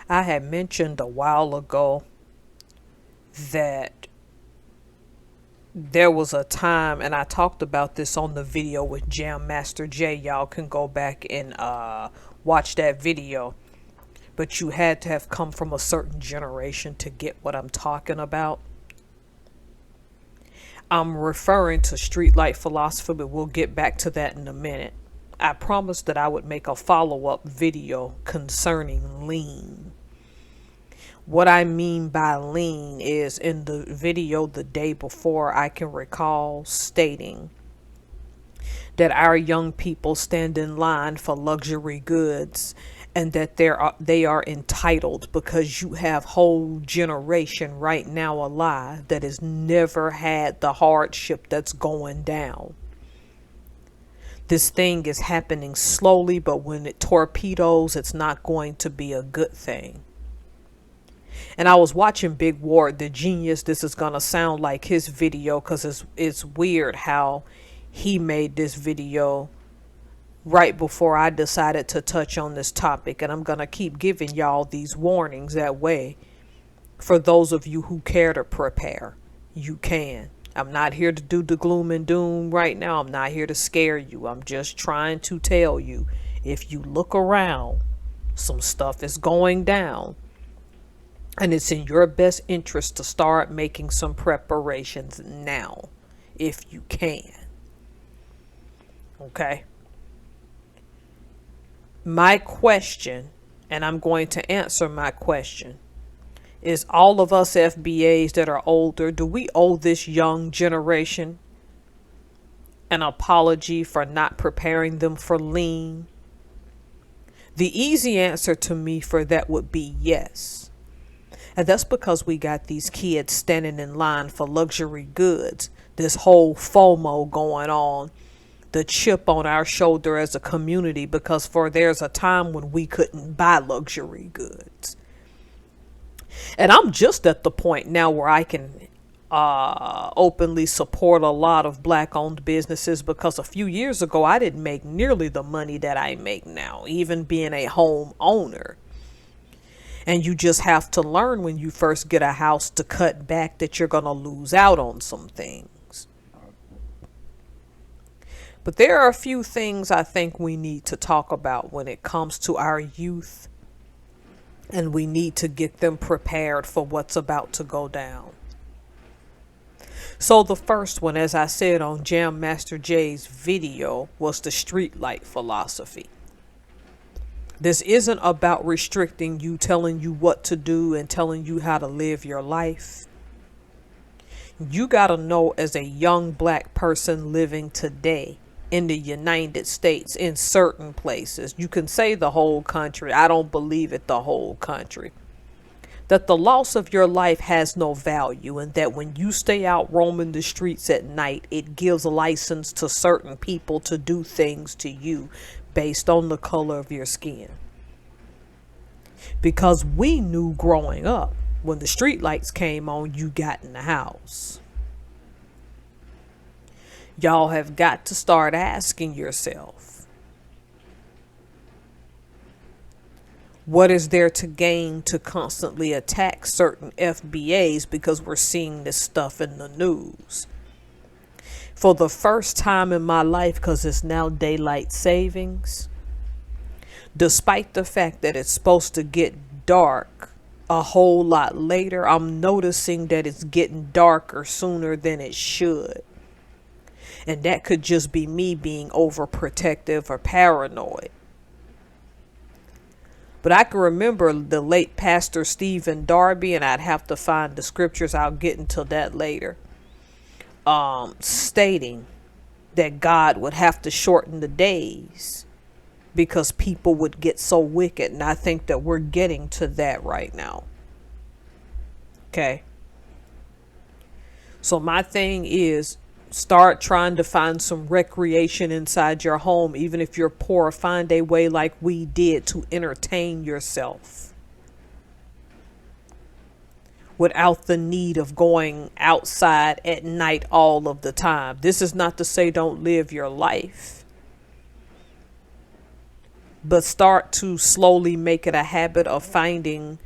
I had mentioned a while ago that there was a time, and I talked about this on the video with Jam Master Jay. Y'all can go back and watch that video. But you had to have come from a certain generation to get what I'm talking about. I'm referring to streetlight philosophy, but we'll get back to that in a minute. I promised that I would make a follow up video concerning lean. What I mean by lean is in the video the day before, I can recall stating that our young people stand in line for luxury goods and that they are entitled because you have whole generation right now alive that has never had the hardship that's going down. This thing is happening slowly, but when it torpedoes, it's not going to be a good thing. And I was watching Big Ward, the genius. This is going to sound like his video because it's weird how he made this video right before I decided to touch on this topic. And I'm going to keep giving y'all these warnings that way. For those of you who care to prepare, you can. I'm not here to do the gloom and doom right now. I'm not here to scare you. I'm just trying to tell you, if you look around, some stuff is going down. And it's in your best interest to start making some preparations now, if you can. Okay? My question, and I'm going to answer my question, is all of us FBAs that are older, do we owe this young generation an apology for not preparing them for lean? The easy answer to me for that would be yes. And that's because we got these kids standing in line for luxury goods. This whole FOMO going on. The chip on our shoulder as a community, because there's a time when we couldn't buy luxury goods. And I'm just at the point now where I can openly support a lot of black owned businesses, because a few years ago I didn't make nearly the money that I make now, even being a home owner. And you just have to learn when you first get a house to cut back, that you're going to lose out on some things. But there are a few things I think we need to talk about when it comes to our youth. And we need to get them prepared for what's about to go down. So the first one, as I said on Jam Master Jay's video, was the streetlight philosophy. This isn't about restricting you, telling you what to do and telling you how to live your life. You got to know, as a young black person living today in the United States, in certain places, you can say the whole country, I don't believe it, the whole country, that the loss of your life has no value, and that when you stay out roaming the streets at night, it gives a license to certain people to do things to you based on the color of your skin. Because we knew growing up, when the street lights came on, you got in the house. Y'all have got to start asking yourself, what is there to gain to constantly attack certain FBAs, because we're seeing this stuff in the news? For the first time in my life, because it's now daylight savings, despite the fact that it's supposed to get dark a whole lot later, I'm noticing that it's getting darker sooner than it should. And that could just be me being overprotective or paranoid. But I can remember the late Pastor Stephen Darby, and I'd have to find the scriptures, I'll get into that later, stating that God would have to shorten the days because people would get so wicked. And I think that we're getting to that right now. Okay. So my thing is, start trying to find some recreation inside your home. Even if you're poor, find a way, like we did, to entertain yourself without the need of going outside at night all of the time. This is not to say don't live your life. but start to slowly make it a habit of finding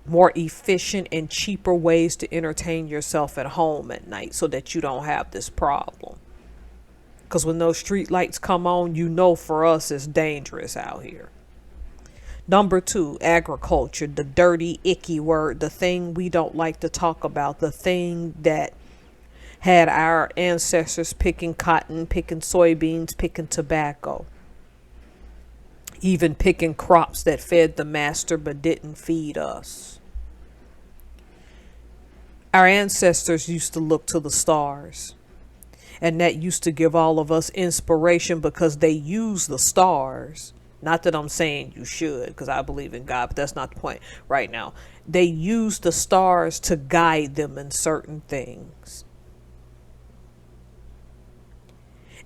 more efficient and cheaper ways to entertain yourself at home at night so that you don't have this problem. Because when those street lights come on, you know for us it's dangerous out here. Number 2, agriculture, the dirty, icky word, the thing we don't like to talk about, the thing that had our ancestors picking cotton, picking soybeans, picking tobacco, even picking crops that fed the master but didn't feed us. Our ancestors used to look to the stars, and that used to give all of us inspiration because they used the stars. Not that I'm saying you should, because I believe in God, but that's not the point right now. They used the stars to guide them in certain things.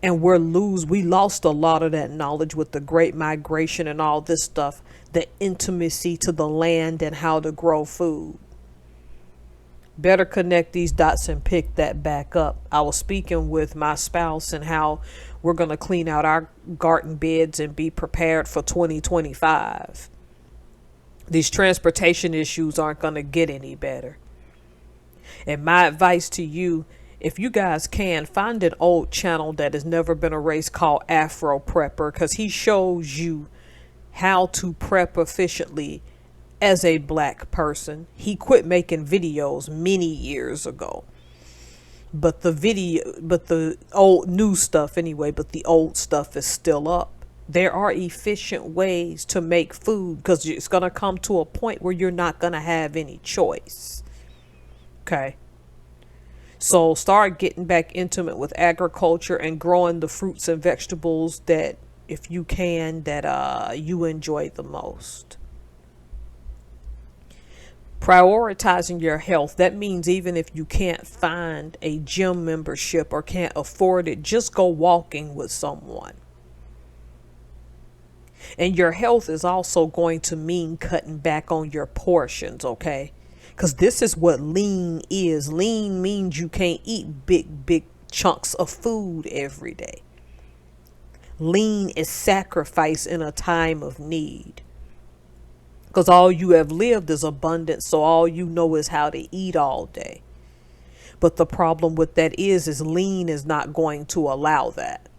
And we lost a lot of that knowledge with the Great Migration and all this stuff, the intimacy to the land and how to grow food. Better connect these dots and pick that back up. I was speaking with my spouse and how we're going to clean out our garden beds and be prepared for 2025. These transportation issues aren't going to get any better. And my advice to you, if you guys can, find an old channel that has never been erased called Afro Prepper, because he shows you how to prep efficiently as a black person. He quit making videos many years ago. But the old new stuff anyway, but the old stuff is still up. There are efficient ways to make food because it's going to come to a point where you're not going to have any choice. Okay. So start getting back intimate with agriculture and growing the fruits and vegetables that, if you can, that you enjoy the most. Prioritizing your health. That means even if you can't find a gym membership or can't afford it, just go walking with someone. And your health is also going to mean cutting back on your portions, okay? Because this is what lean is. Lean means you can't eat big chunks of food every day. Lean is sacrifice in a time of need. Because all you have lived is abundance, so all you know is how to eat all day. But the problem with that is lean is not going to allow that.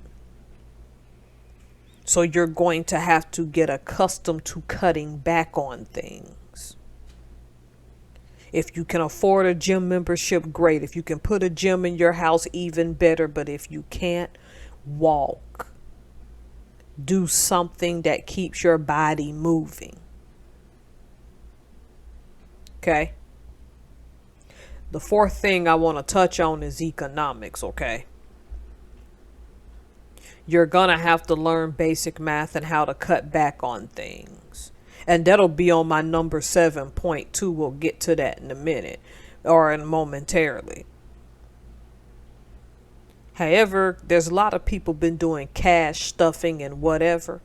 So you're going to have to get accustomed to cutting back on things. If you can afford a gym membership, great. If you can put a gym in your house, even better. But if you can't, walk. Do something that keeps your body moving. Okay. The fourth thing I want to touch on is economics, okay? You're going to have to learn basic math and how to cut back on things. And that'll be on my number 7.2. We'll get to that in a minute or in momentarily. However, there's a lot of people been doing cash stuffing and whatever.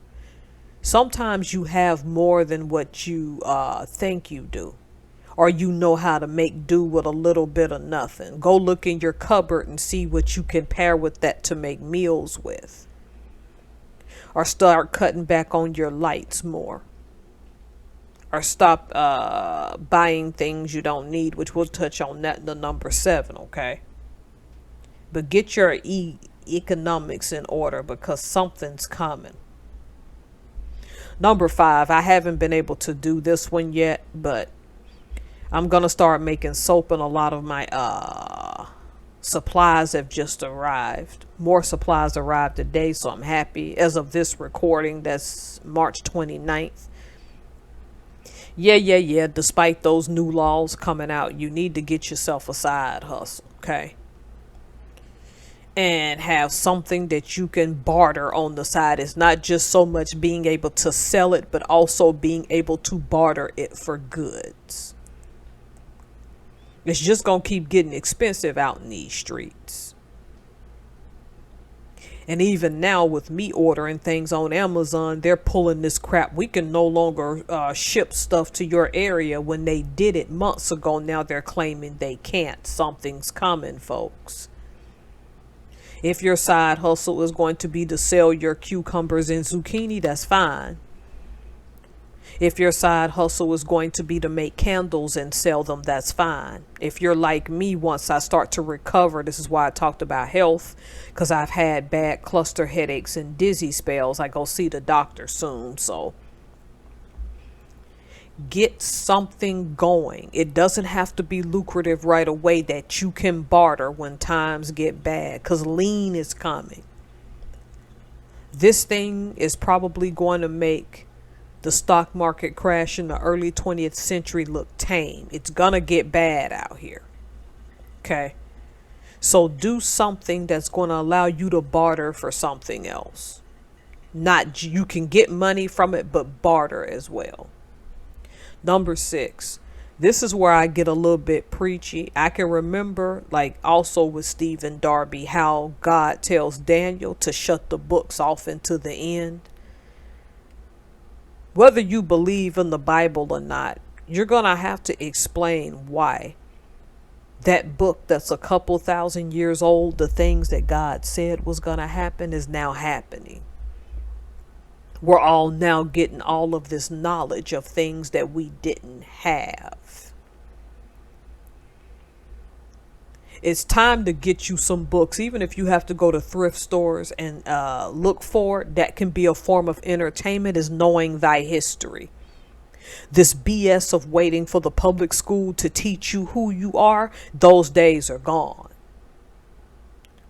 Sometimes you have more than what you think you do. Or you know how to make do with a little bit of nothing. Go look in your cupboard and see what you can pair with that to make meals with. Or start cutting back on your lights more. Or stop buying things you don't need, which we'll touch on that in the number 7, okay? But get your economics in order because something's coming. Number 5, I haven't been able to do this one yet, but I'm going to start making soap, and a lot of my supplies have just arrived. More supplies arrived today, so I'm happy. As of this recording, that's March 29th. Yeah. Despite those new laws coming out, you need to get yourself a side hustle, okay? And have something that you can barter on the side. It's not just so much being able to sell it, but also being able to barter it for goods. It's just going to keep getting expensive out in these streets. And even now with me ordering things on Amazon, they're pulling this crap. We can no longer ship stuff to your area. When they did it months ago, now they're claiming they can't. Something's coming, folks. If your side hustle is going to be to sell your cucumbers and zucchini, that's fine. If your side hustle is going to be to make candles and sell them, that's fine. If you're like me, once I start to recover, this is why I talked about health, because I've had bad cluster headaches and dizzy spells. I go see the doctor soon. So get something going. It doesn't have to be lucrative right away, that you can barter when times get bad, because lean is coming. This thing is probably going to make the stock market crash in the early 20th century look tame. It's gonna get bad out here. Okay. So do something that's going to allow you to barter for something else. Not you can get money from it, but barter as well. Number 6. This is where I get a little bit preachy. I can remember, like also with Stephen Darby, how God tells Daniel to shut the books off into the end. Whether you believe in the Bible or not, you're going to have to explain why that book that's a couple thousand years old, the things that God said was going to happen, is now happening. We're all now getting all of this knowledge of things that we didn't have. It's time to get you some books, even if you have to go to thrift stores and look for it. That can be a form of entertainment, is knowing thy history. This BS of waiting for the public school to teach you who you are, those days are gone.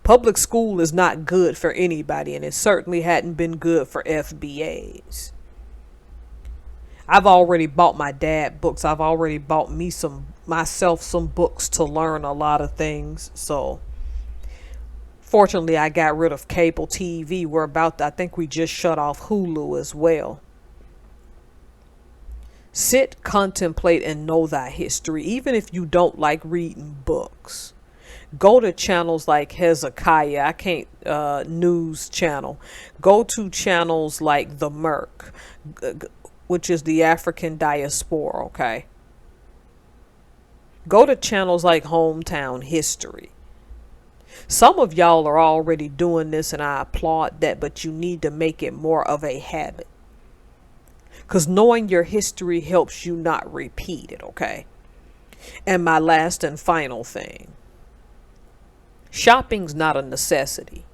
Public school is not good for anybody, and it certainly hadn't been good for FBAs. I've already bought my dad books. I've already bought myself some books to learn a lot of things. So fortunately, I got rid of cable TV. I think we just shut off Hulu as well. Sit, contemplate, and know thy history, even if you don't like reading books. Go to channels like Hezekiah, news channel. Go to channels like the Merc, which is the African diaspora, okay? Go to channels like Hometown History. Some of y'all are already doing this, and I applaud that, but you need to make it more of a habit. Because knowing your history helps you not repeat it, okay? And my last and final thing. Shopping's not a necessity.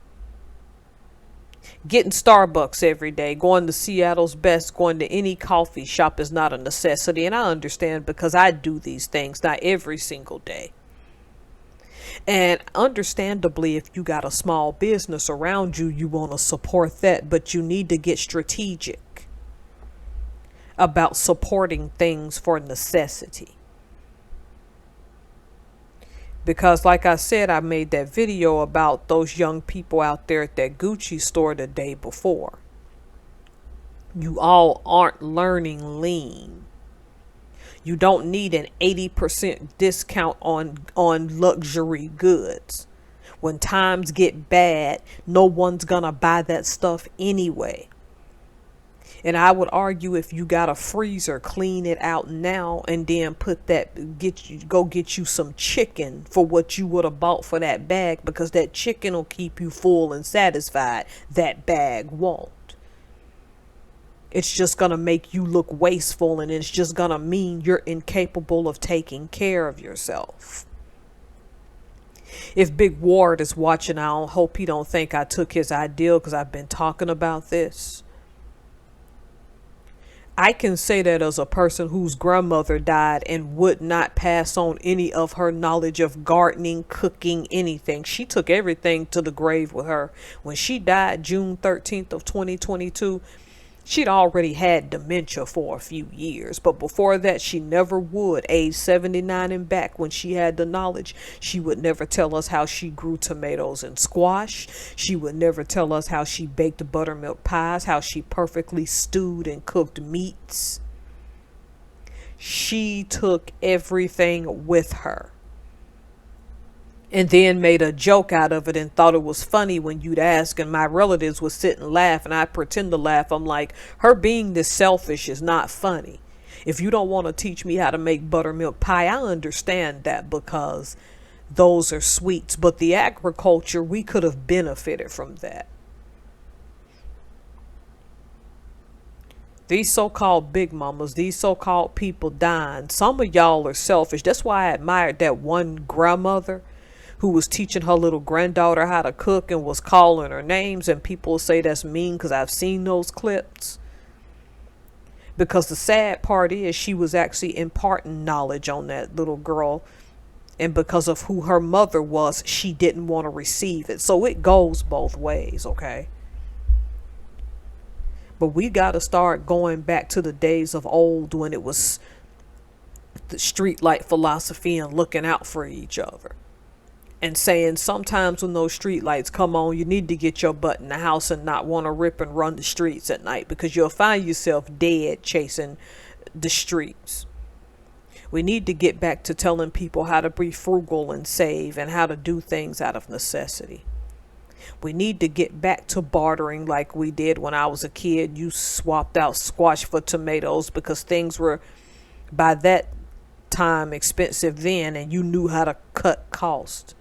Getting Starbucks every day, going to Seattle's Best, going to any coffee shop is not a necessity. And I understand, because I do these things not every single day. And understandably, if you got a small business around you, you want to support that. But you need to get strategic about supporting things for necessity. Because like I said, I made that video about those young people out there at that Gucci store the day before. You all aren't learning lean. You don't need an 80% discount on luxury goods. When times get bad, no one's gonna buy that stuff anyway. And I would argue, if you got a freezer, clean it out now and then go get you some chicken for what you would have bought for that bag, because that chicken will keep you full and satisfied. That bag won't. It's just going to make you look wasteful, and it's just going to mean you're incapable of taking care of yourself. If Big Ward is watching, I hope he don't think I took his ideal, because I've been talking about this. I can say that as a person whose grandmother died and would not pass on any of her knowledge of gardening, cooking, anything. She took everything to the grave with her. When she died June 13th of 2022, she'd already had dementia for a few years. But before that, she never would. Age 79 and back, when she had the knowledge, she would never tell us how she grew tomatoes and squash. She would never tell us how she baked buttermilk pies, how she perfectly stewed and cooked meats. She took everything with her. And then made a joke out of it and thought it was funny when you'd ask, and my relatives would sit and laugh, and I'd pretend to laugh. I'm like, her being this selfish is not funny. If you don't want to teach me how to make buttermilk pie, I understand that, because those are sweets. But the agriculture, we could have benefited from that. These so-called big mamas, these so-called people dying, some of y'all are selfish. That's why I admired that one grandmother who was teaching her little granddaughter how to cook and was calling her names, and people say that's mean because I've seen those clips. Because the sad part is she was actually imparting knowledge on that little girl, and because of who her mother was, she didn't want to receive it. So it goes both ways, okay? But we got to start going back to the days of old when it was the street light philosophy and looking out for each other. And saying sometimes when those street lights come on, you need to get your butt in the house and not want to rip and run the streets at night, because you'll find yourself dead chasing the streets. We need to get back to telling people how to be frugal and save and how to do things out of necessity. We need to get back to bartering like we did when I was a kid. You swapped out squash for tomatoes because things were, by that time, expensive then, and you knew how to cut cost.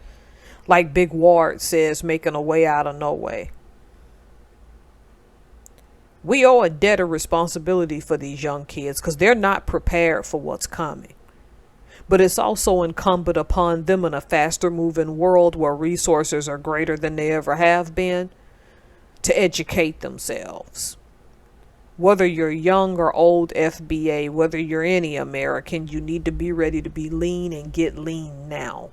Like Big Ward says, making a way out of no way. We owe a debt of responsibility for these young kids because they're not prepared for what's coming. But it's also incumbent upon them in a faster moving world where resources are greater than they ever have been to educate themselves. Whether you're young or old FBA, whether you're any American, you need to be ready to be lean and get lean now.